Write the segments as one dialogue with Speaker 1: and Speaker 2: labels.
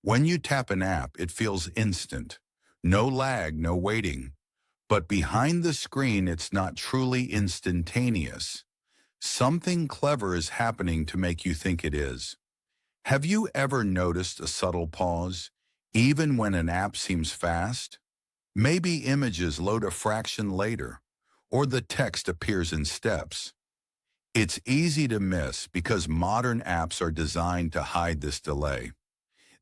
Speaker 1: When you tap an app, it feels instant. No lag, no waiting. But behind the screen, it's not truly instantaneous. Something clever is happening to make you think it is. Have you ever noticed a subtle pause, even when an app seems fast? Maybe images load a fraction later, or the text appears in steps. It's easy to miss because modern apps are designed to hide this delay.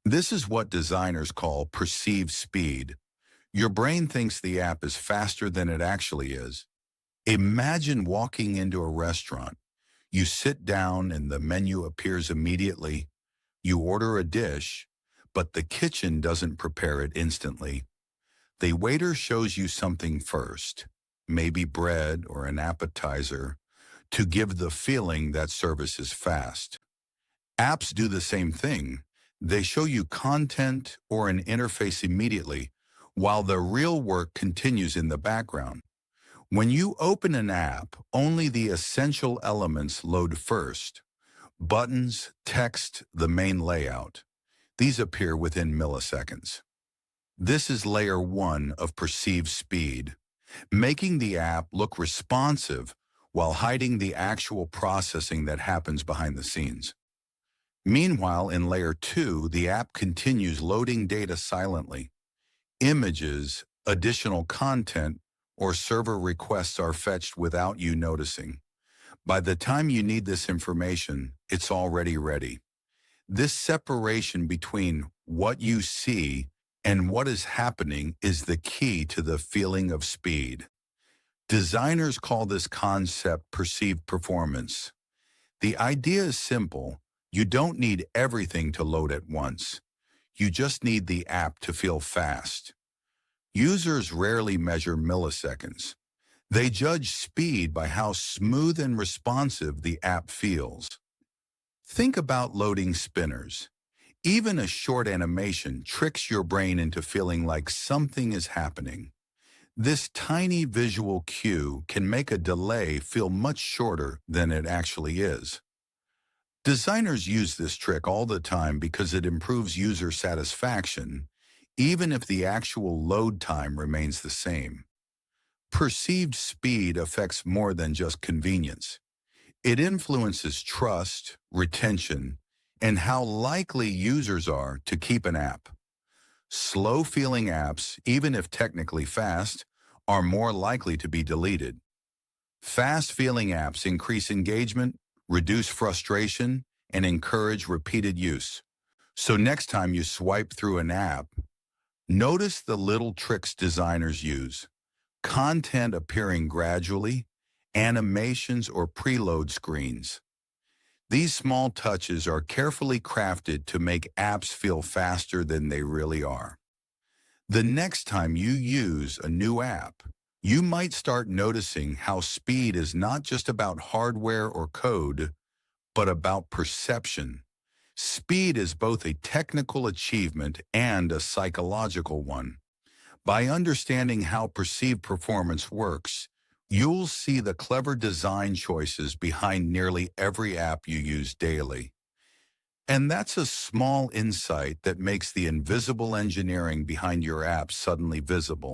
Speaker 1: This is what designers call perceived speed. Your brain thinks the app is faster than it actually is. Imagine walking into a restaurant. You sit down and the menu appears immediately. You order a dish, but the kitchen doesn't prepare it instantly. The waiter shows you something first, maybe bread or an appetizer, to give the feeling that service is fast. Apps do the same thing. They show you content or an interface immediately, while the real work continues in the background. When you open an app, only the essential elements load first. Buttons, text, the main layout. These appear within milliseconds. This is layer one of perceived speed, making the app look responsive while hiding the actual processing that happens behind the scenes. Meanwhile, in layer two, the app continues loading data silently. Images, additional content, or server requests are fetched without you noticing. By the time you need this information, it's already ready. This separation between what you see and what is happening is the key to the feeling of speed. Designers call this concept perceived performance. The idea is simple. You don't need everything to load at once. You just need the app to feel fast. Users rarely measure milliseconds. They judge speed by how smooth and responsive the app feels. Think about loading spinners. Even a short animation tricks your brain into feeling like something is happening. This tiny visual cue can make a delay feel much shorter than it actually is. Designers use this trick all the time because it improves user satisfaction, even if the actual load time remains the same. Perceived speed affects more than just convenience. It influences trust, retention, and how likely users are to keep an app. Slow-feeling apps, even if technically fast, are more likely to be deleted. Fast-feeling apps increase engagement, reduce frustration, and encourage repeated use. So next time you swipe through an app, notice the little tricks designers use. Content appearing gradually, animations or preload screens. These small touches are carefully crafted to make apps feel faster than they really are. The next time you use a new app, you might start noticing how speed is not just about hardware or code, but about perception. Speed is both a technical achievement and a psychological one. By understanding how perceived performance works, you'll see the clever design choices behind nearly every app you use daily. And that's a small insight that makes the invisible engineering behind your app suddenly visible.